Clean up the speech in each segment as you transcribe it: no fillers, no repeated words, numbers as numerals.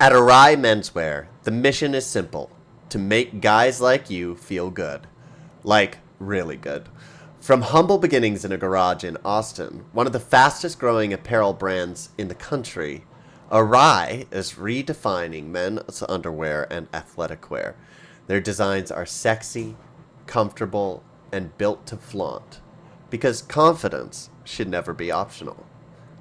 At Arai Menswear, the mission is simple: to make guys like you feel good. Like, really good. From humble beginnings in a garage in Austin, one of the fastest growing apparel brands in the country, Arai is redefining men's underwear and athletic wear. Their designs are sexy, comfortable, and built to flaunt. Because confidence should never be optional.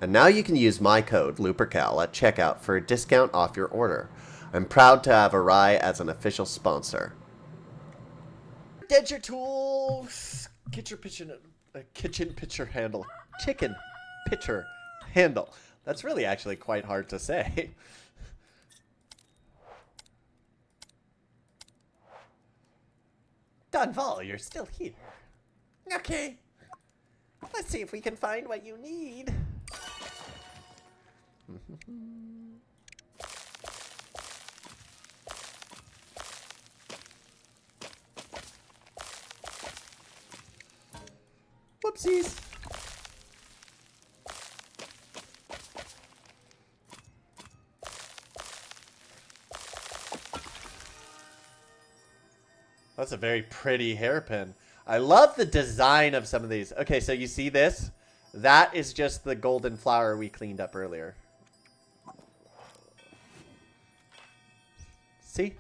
And now you can use my code LuperCal at checkout for a discount off your order. I'm proud to have Arai as an official sponsor. Get your tools. Get your kitchen pitcher handle. Chicken pitcher handle. That's really actually quite hard to say. Dunval, you're still here. Okay. Let's see if we can find what you need. Whoopsies. That's a very pretty hairpin. I love the design of some of these. Okay, so you see this? That is just the golden flower we cleaned up earlier. See?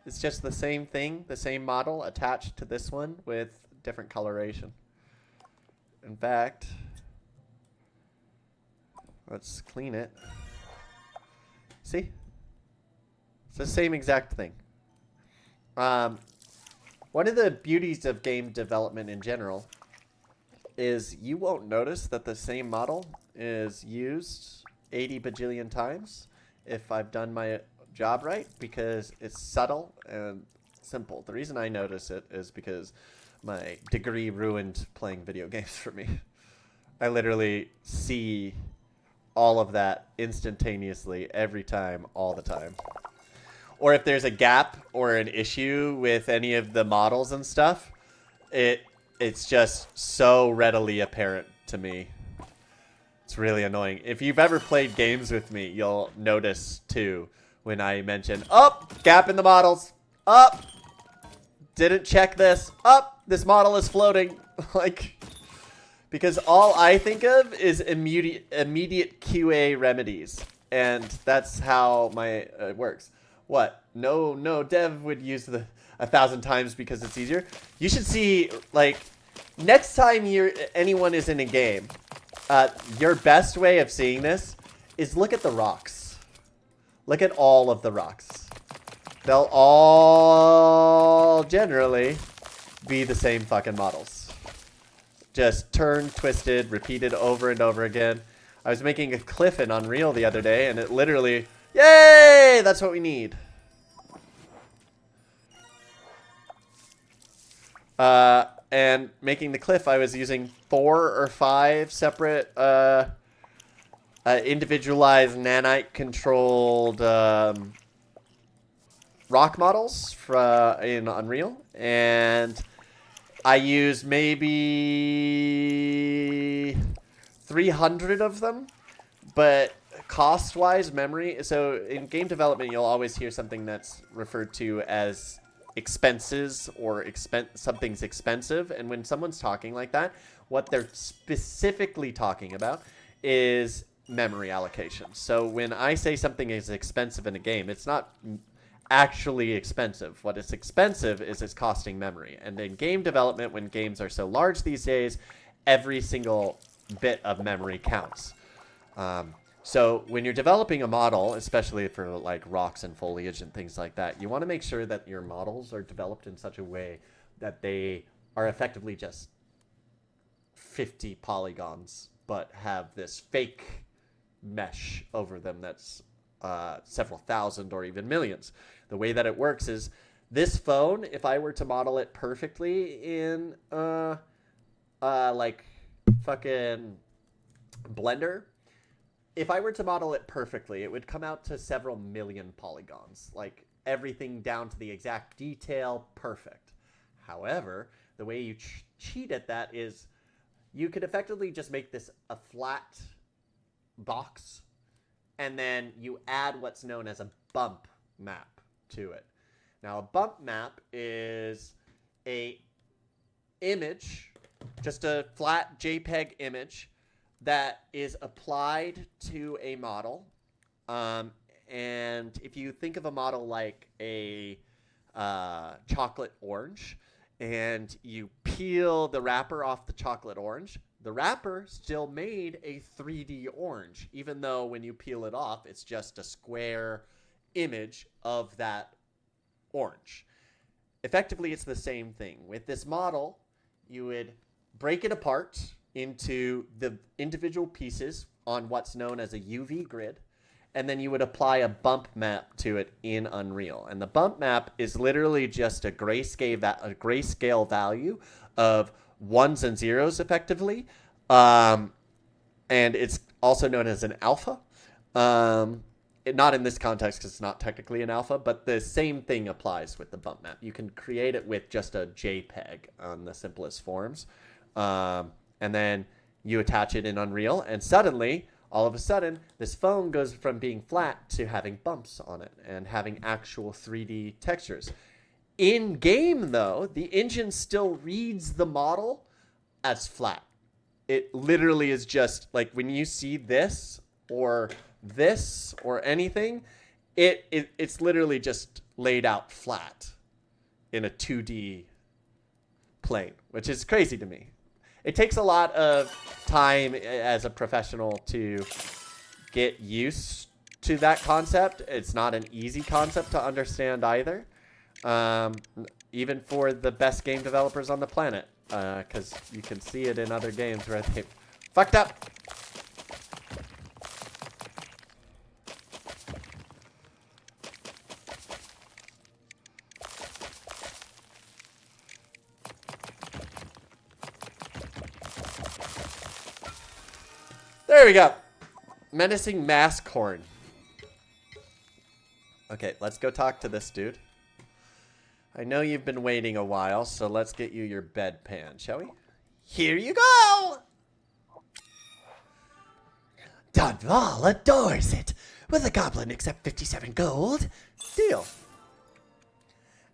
It's just the same thing, the same model attached to this one with different coloration. In fact, let's clean it. See? It's the same exact thing. One of the beauties of game development in general is you won't notice that the same model is used 80 bajillion times if I've done my job right, because it's subtle and simple. The reason I notice it is because my degree ruined playing video games for me. I literally see all of that instantaneously every time, all the time. Or if there's a gap or an issue with any of the models and stuff, it's just so readily apparent to me. It's really annoying. If you've ever played games with me, you'll notice too when I mention, oh, gap in the models. Up. Didn't check this. Up. This model is floating. Like, because all I think of is immediate QA remedies. And that's how my works. What? No dev would use the 1,000 times because it's easier. You should see, like, next time anyone is in a game, your best way of seeing this is look at the rocks. Look at all of the rocks. They'll all generally be the same fucking models. Just turned, twisted, repeated over and over again. I was making a cliff in Unreal the other day, and it literally... Yay! That's what we need. And making the cliff, I was using 4 or 5 separate individualized nanite-controlled rock models in Unreal. And I used maybe 300 of them, but... cost-wise, memory. So in game development, you'll always hear something that's referred to as expenses or something's expensive. And when someone's talking like that, what they're specifically talking about is memory allocation. So when I say something is expensive in a game, it's not actually expensive. What is expensive is it's costing memory. And in game development, when games are so large these days, every single bit of memory counts. So when you're developing a model, especially for like rocks and foliage and things like that, you want to make sure that your models are developed in such a way that they are effectively just 50 polygons, but have this fake mesh over them that's several thousand or even millions. The way that it works is this phone, if I were to model it perfectly in like fucking Blender, if I were to model it perfectly, it would come out to several million polygons. Like, everything down to the exact detail, perfect. However, the way you cheat at that is you could effectively just make this a flat box, and then you add what's known as a bump map to it. Now, a bump map is a image, just a flat JPEG image that is applied to a model. And if you think of a model like a chocolate orange, and you peel the wrapper off the chocolate orange, the wrapper still made a 3D orange, even though when you peel it off, it's just a square image of that orange. Effectively, it's the same thing. With this model, you would break it apart into the individual pieces on what's known as a UV grid, and then you would apply a bump map to it in Unreal. And the bump map is literally just a grayscale value of ones and zeros, effectively. And it's also known as an alpha. Not in this context because it's not technically an alpha, but the same thing applies with the bump map. You can create it with just a JPEG on the simplest forms. And then you attach it in Unreal, and suddenly, all of a sudden, this phone goes from being flat to having bumps on it and having actual 3D textures. In game, though, the engine still reads the model as flat. It literally is just like when you see this or anything, it's literally just laid out flat in a 2D plane, which is crazy to me. It takes a lot of time as a professional to get used to that concept. It's not an easy concept to understand either, even for the best game developers on the planet, because you can see it in other games where they fucked up. There we go. Menacing mask horn. Okay, let's go talk to this dude. I know you've been waiting a while, so let's get you your bedpan, shall we? Here you go! Dunval adores it. Will the goblin accept 57 gold? Deal.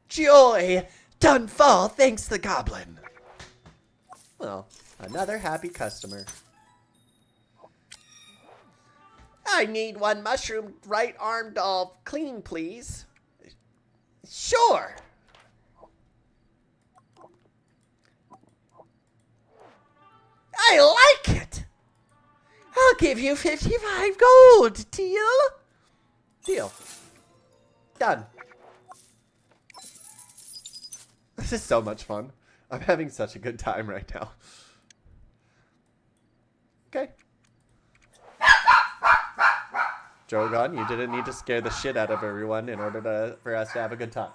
Joy! Dunval thanks the goblin. Well, another happy customer. I need one mushroom right arm doll clean, please. Sure. I like it. I'll give you 55 gold. Deal? Deal. Done. This is so much fun. I'm having such a good time right now. Okay. Drogon, you didn't need to scare the shit out of everyone in order for us to have a good time.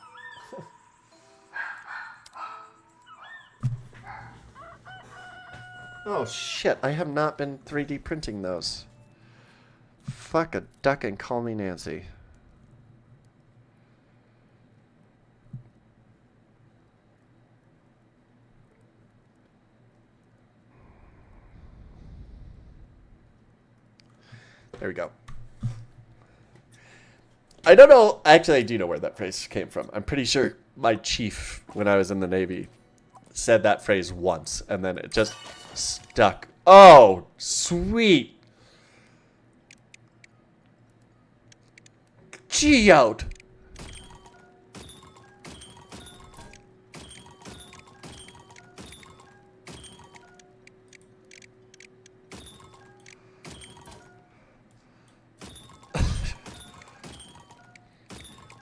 Oh shit, I have not been 3D printing those. Fuck a duck and call me Nancy. There we go. I don't know. Actually, I do know where that phrase came from. I'm pretty sure my chief, when I was in the Navy, said that phrase once, and then it just stuck. Oh, sweet. Geode.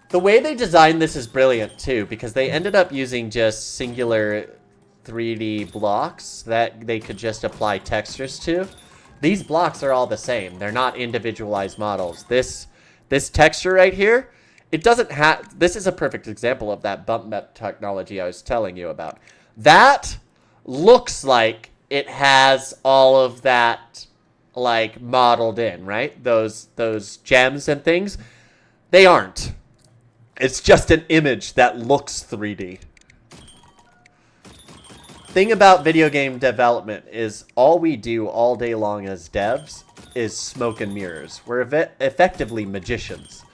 The way they designed this is brilliant, too, because they ended up using just singular 3D blocks that they could just apply textures to. These blocks are all the same. They're not individualized models. This texture right here, it doesn't have... This is a perfect example of that bump map technology I was telling you about. That looks like it has all of that, like, modeled in, right? Those gems and things. They aren't. It's just an image that looks 3D. Thing about video game development is all we do all day long as devs is smoke and mirrors. We're effectively magicians.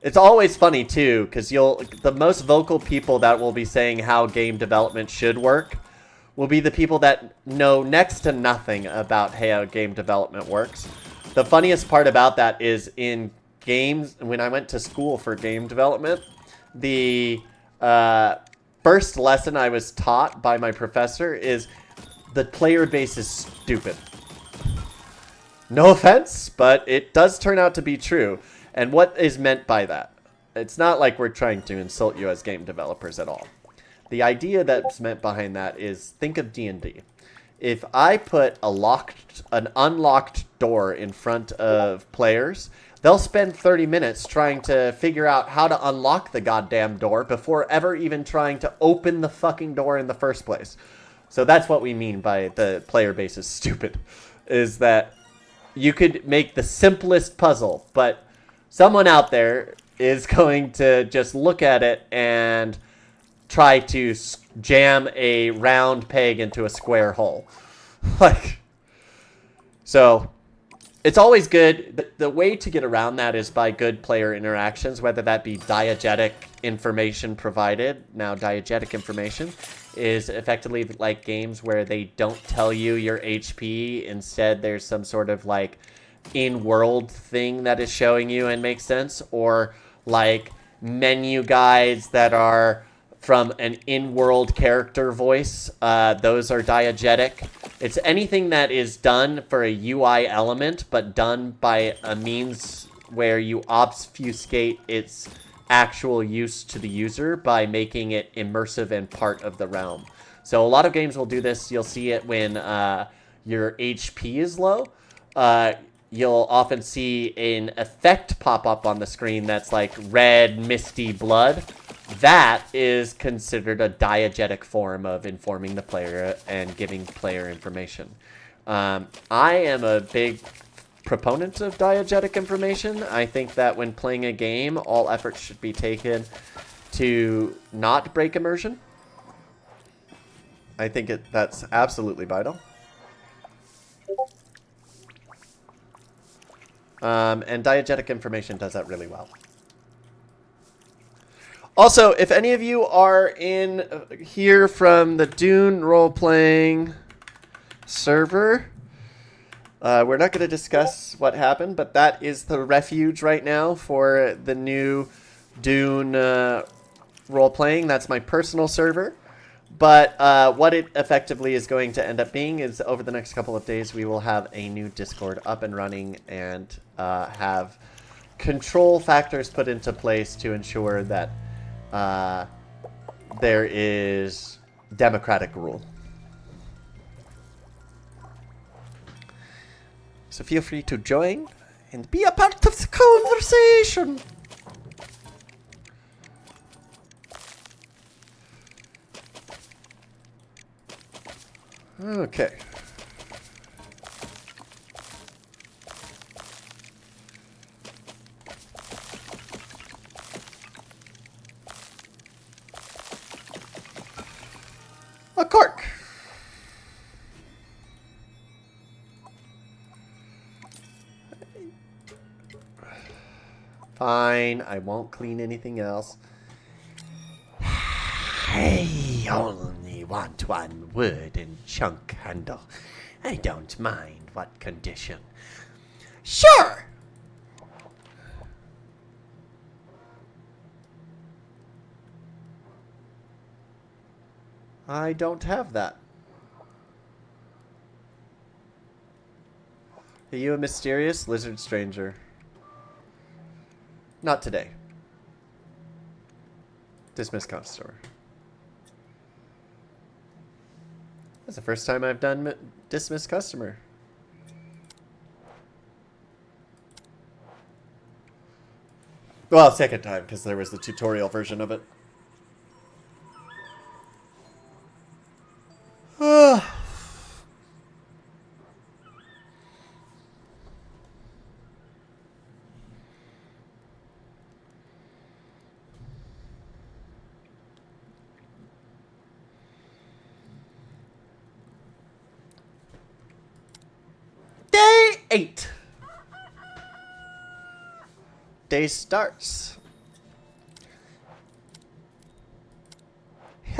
It's always funny too, because the most vocal people that will be saying how game development should work will be the people that know next to nothing about how game development works. The funniest part about that is in games, when I went to school for game development, the first lesson I was taught by my professor is the player base is stupid. No offense, but it does turn out to be true. And what is meant by that? It's not like we're trying to insult you as game developers at all. The idea that's meant behind that is, think of D&D. If I put an unlocked door in front of players, they'll spend 30 minutes trying to figure out how to unlock the goddamn door before ever even trying to open the fucking door in the first place. So that's what we mean by the player base is stupid, is that you could make the simplest puzzle, but someone out there is going to just look at it and try to jam a round peg into a square hole. So it's always good. The way to get around that is by good player interactions, whether that be diegetic information provided. Now, diegetic information is effectively like games where they don't tell you your HP. Instead, there's some sort of like in-world thing that is showing you and makes sense, or like menu guides that are from an in-world character voice. Those are diegetic. It's anything that is done for a UI element, but done by a means where you obfuscate its actual use to the user by making it immersive and part of the realm. So a lot of games will do this. You'll see it when your HP is low. You'll often see an effect pop up on the screen that's like red, misty blood. That is considered a diegetic form of informing the player and giving player information. I am a big proponent of diegetic information. I think that when playing a game, all efforts should be taken to not break immersion. I think that's absolutely vital. And diegetic information does that really well. Also, if any of you are in here from the Dune role-playing server, we're not going to discuss what happened, but that is the refuge right now for the new Dune role-playing. That's my personal server. But what it effectively is going to end up being is over the next couple of days, we will have a new Discord up and running and have control factors put into place to ensure that there is democratic rule. So feel free to join and be a part of the conversation. Okay. A cork. Fine, I won't clean anything else. I only want one wooden chunk handle. I don't mind what condition. Sure! I don't have that. Are you a mysterious lizard stranger? Not today. Dismiss customer. That's the first time I've done dismiss customer. Well, second time, because there was the tutorial version of it. Day 8. Day starts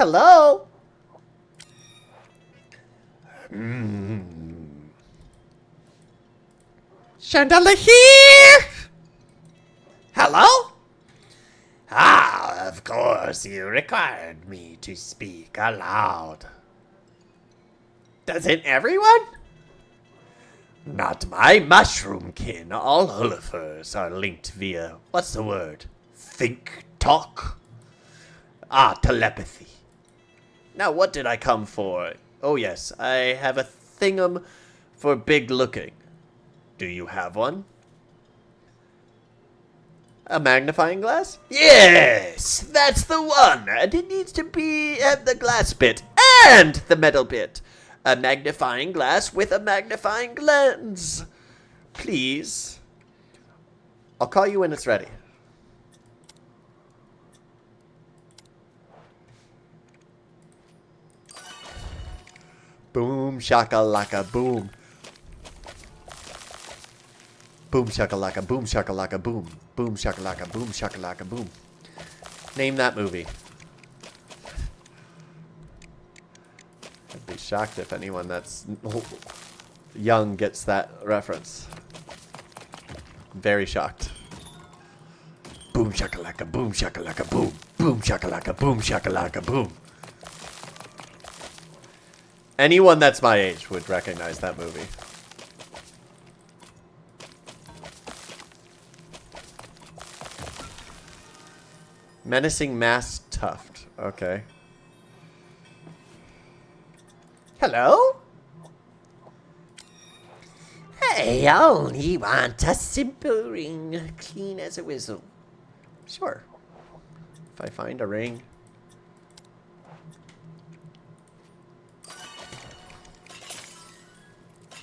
Hello? Chandelier here? Hello? Ah, of course, you required me to speak aloud. Doesn't everyone? Not my mushroom kin. All Hullifers are linked via, what's the word? Think, talk? Ah, telepathy. Now, what did I come for? Oh, yes, I have a thingum for big looking. Do you have one? A magnifying glass? Yes, that's the one. And it needs to be at the glass bit and the metal bit. A magnifying glass with a magnifying lens. Please. I'll call you when it's ready. Boom shakalaka boom. Boom shakalaka boom shakalaka boom. Boom shakalaka boom shakalaka boom. Name that movie. I'd be shocked if anyone that's young gets that reference. Very shocked. Boom shakalaka boom shakalaka boom. Boom shakalaka boom shakalaka boom. Anyone that's my age would recognize that movie. Menacing mass tuft. Okay. Hello? I only want a simple ring, clean as a whistle. Sure. If I find a ring.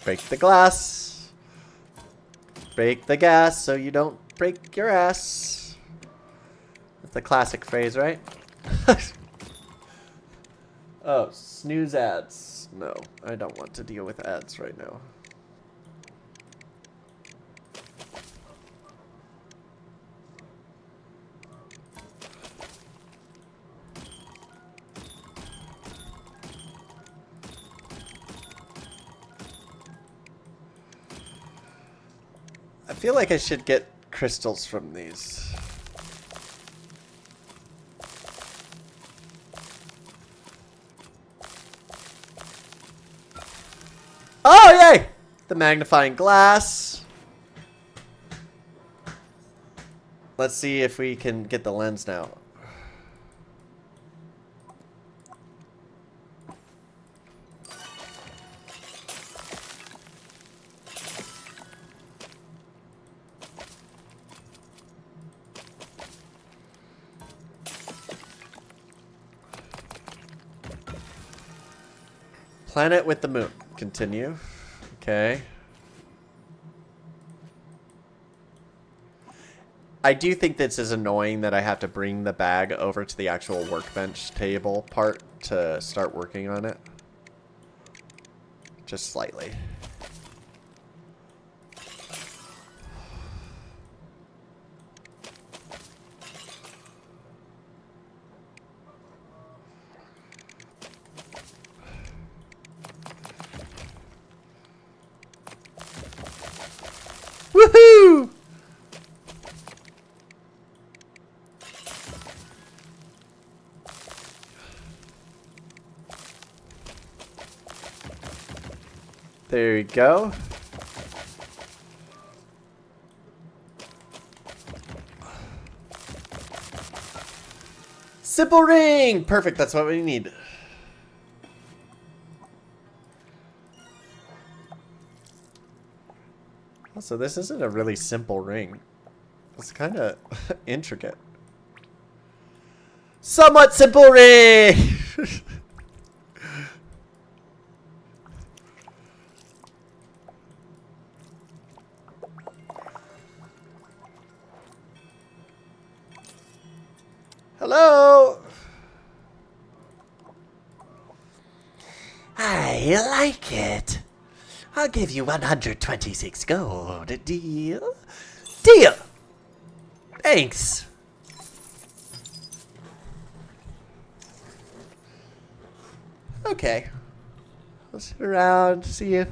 Break the glass. Break the gas so you don't break your ass. That's the classic phrase, right? Oh, snooze ads. No, I don't want to deal with ads right now. I feel like I should get crystals from these. Oh, yay! The magnifying glass. Let's see if we can get the lens now. Planet with the moon. Continue. Okay. I do think this is annoying that I have to bring the bag over to the actual workbench table part to start working on it. Just slightly. Woohoo! There you go. Simple ring! Perfect, that's what we need. So this isn't a really simple ring. It's kind of intricate. Somewhat simple ring! Hello? I like it. I'll give you 126 gold. Deal? Deal! Thanks. Okay. Let's sit around, see if...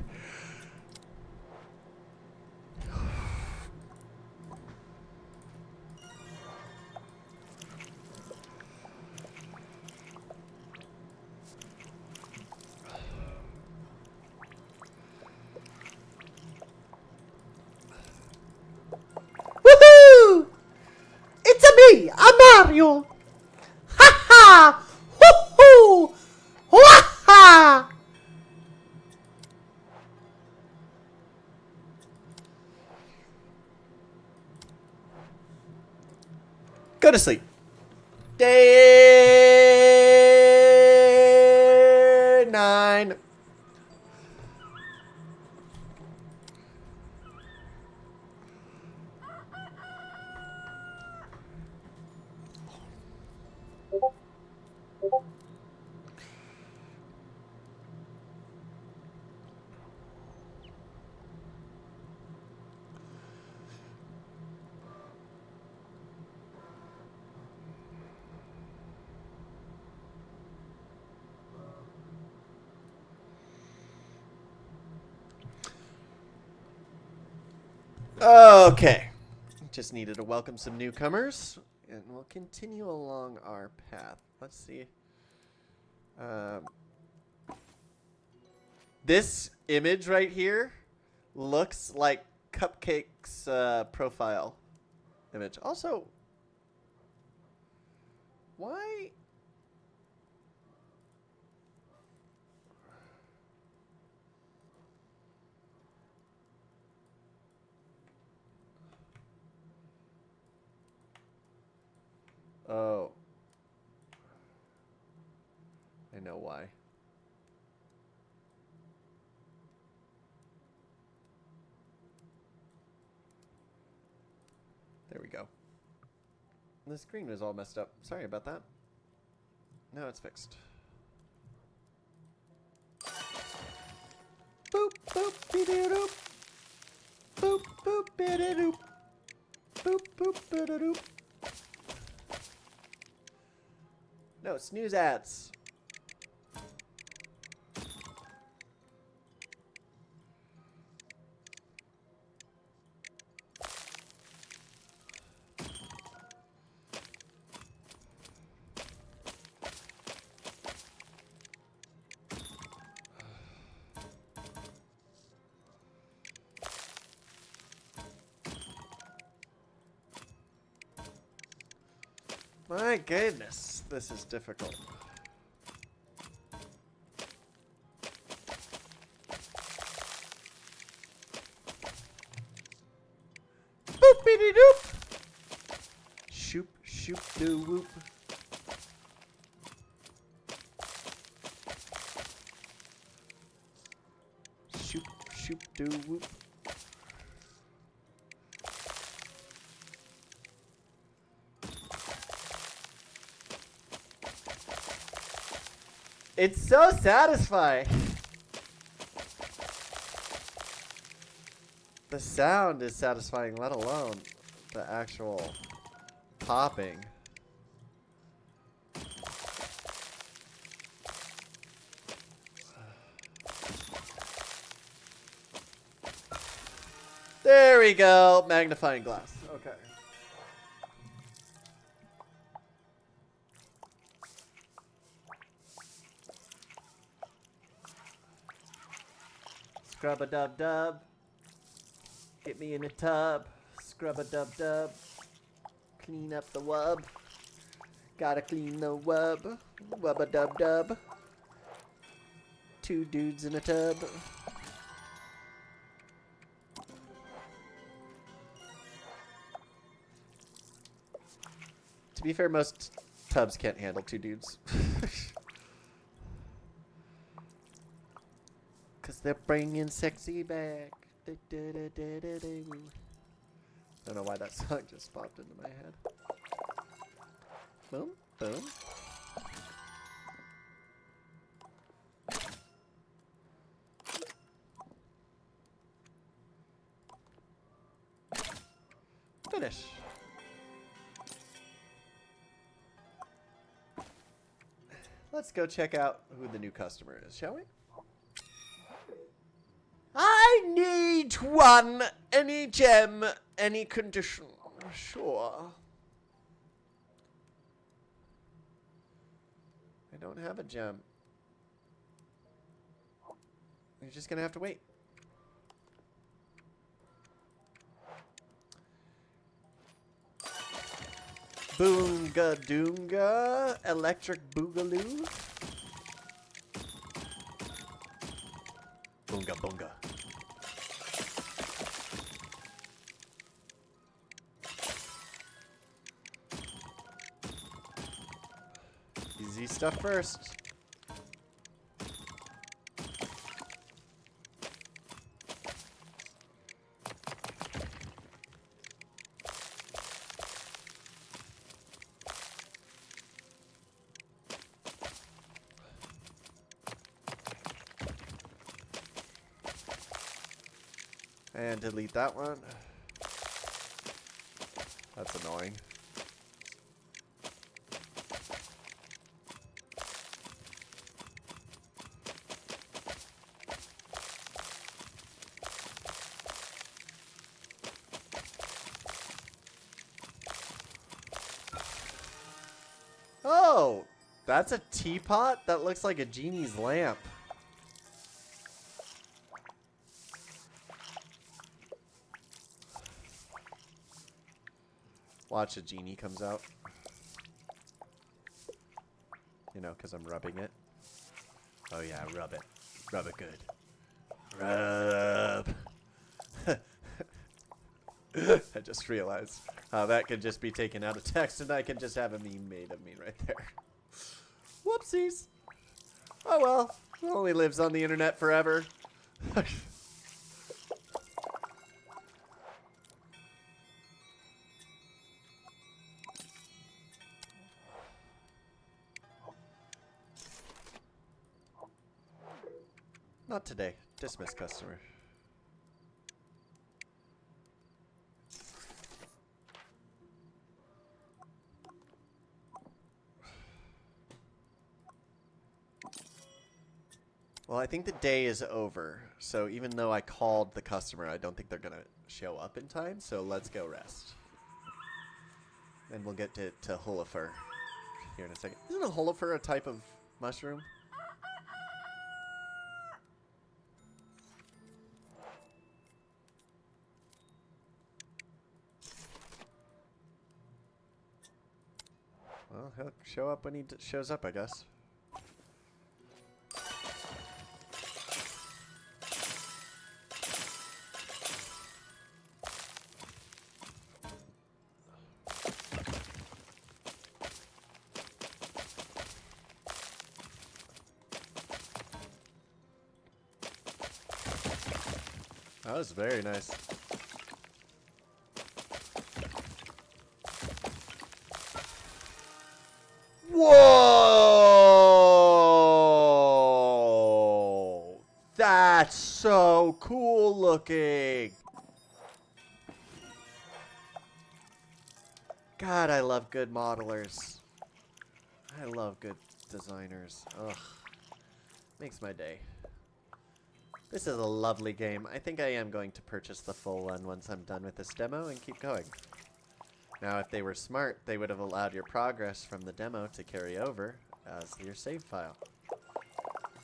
Woohoo! It's a me, a Mario! Ha ha! Hoo hoo! Wah ha! Go to sleep. Day 9. Okay. Just needed to welcome some newcomers, and we'll continue along our path. Let's see. This image right here looks like Cupcake's profile image. Also, why? Oh. I know why. There we go. The screen was all messed up. Sorry about that. Now it's fixed. Boop, boop, be-doo-doop. Boop, boop, be-doo-doop. Boop, boop, be-doo-doop. No, snooze ads. My goodness, this is difficult. Boop-be-de-doop. Shoop, shoop, doo whoop. Shoop, shoop, doo whoop. It's so satisfying. The sound is satisfying, let alone the actual popping. There we go. Magnifying glass. Okay. Scrub-a-dub-dub. Get me in a tub. Scrub-a-dub-dub. Clean up the wub. Gotta clean the wub. Wub-a-dub-dub. 2 dudes in a tub. To be fair, most tubs can't handle 2 dudes. Cause they're bringing sexy back. I don't know why that song just popped into my head. Boom, boom. Finish. let's go check out who the new customer is, shall we? I need one. Any gem, any condition. Sure. I don't have a gem. You're just gonna have to wait. Boonga Doonga, Electric Boogaloo. Boonga Boonga. Easy stuff first. And delete that one. That's annoying. Oh, that's a teapot? That looks like a genie's lamp. Watch, a genie comes out. You know, because I'm rubbing it. Oh yeah, rub it. Rub it good. Rub. I just realized how that could just be taken out of text and I can just have a meme made of me right there. Whoopsies. Oh well, it only lives on the internet forever. Not today. Dismiss customer. Well, I think the day is over. So even though I called the customer, I don't think they're going to show up in time. So let's go rest. And we'll get to Luper here in a second. Isn't a Luper a type of mushroom? Well, he'll show up when he shows up, I guess. That was very nice. Whoa! That's so cool looking. God, I love good modelers. I love good designers. Ugh. Makes my day. This is a lovely game. I think I am going to purchase the full one once I'm done with this demo and keep going. Now, if they were smart, they would have allowed your progress from the demo to carry over as your save file.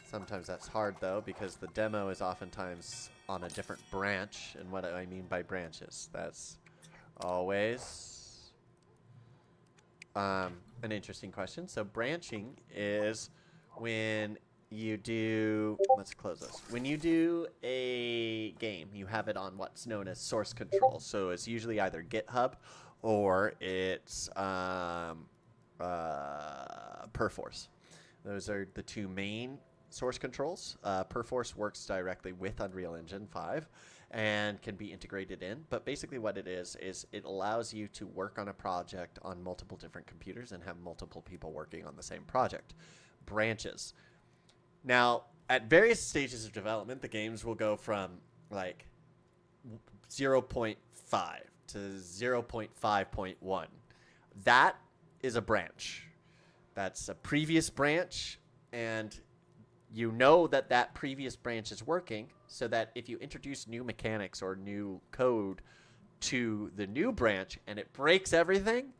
Sometimes that's hard, though, because the demo is oftentimes on a different branch. And what I mean by branches, that's always an interesting question. So branching is when you do, let's close this. When you do a game, you have it on what's known as source control. So it's usually either GitHub or it's Perforce. Those are the two main source controls. Perforce works directly with Unreal Engine 5 and can be integrated in. But basically what it is it allows you to work on a project on multiple different computers and have multiple people working on the same project. Branches. Now, at various stages of development, the games will go from like 0.5 to 0.5.1. That is a branch. That's a previous branch and you know that that previous branch is working, so that if you introduce new mechanics or new code to the new branch and it breaks everything,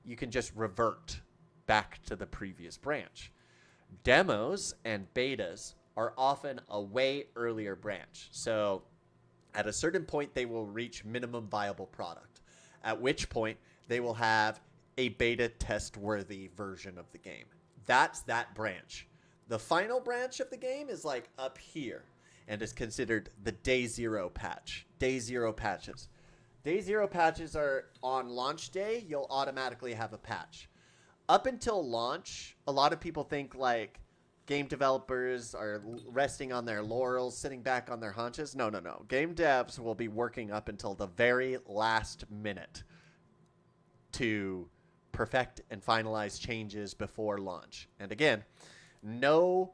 you can just revert back to the previous branch. Demos and betas are often a way earlier branch. So at a certain point, they will reach minimum viable product, at which point they will have a beta test-worthy version of the game. That's that branch. The final branch of the game is like up here and is considered the day zero patch. Day zero patches. Day zero patches are on launch day, you'll automatically have a patch. Up until launch, a lot of people think like game developers are resting on their laurels, sitting back on their haunches. No. Game devs will be working up until the very last minute to perfect and finalize changes before launch. And again, no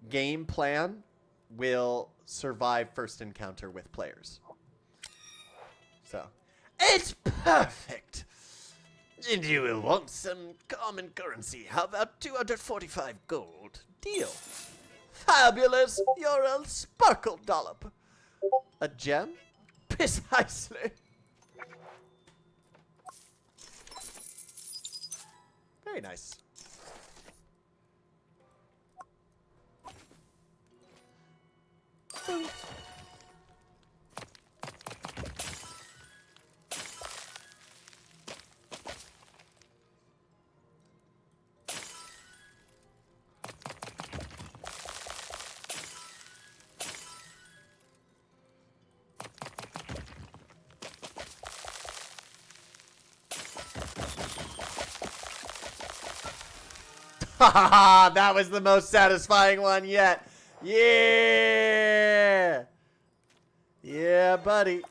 game plan will survive first encounter with players. So, it's perfect! And you will want some common currency. How about 245 gold? Deal. Fabulous! You're a sparkle dollop. A gem? Precisely. Very nice. Boom. That was the most satisfying one yet. Yeah. Yeah, buddy.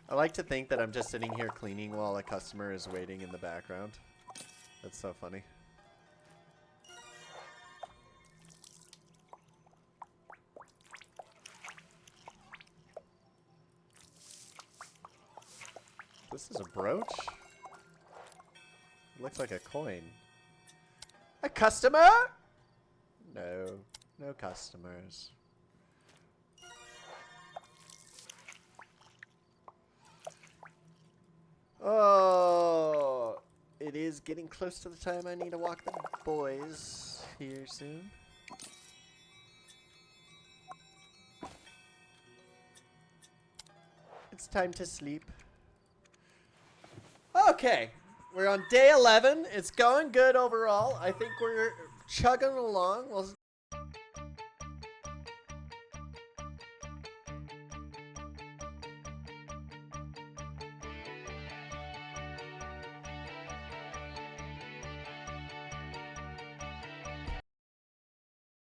I like to think that I'm just sitting here cleaning while a customer is waiting in the background. That's so funny. This is a brooch? It looks like a coin. A customer? No. No customers. Oh, it is getting close to the time I need to walk the boys here soon. It's time to sleep. Okay, we're on day 11. It's going good overall. I think we're chugging along. We'll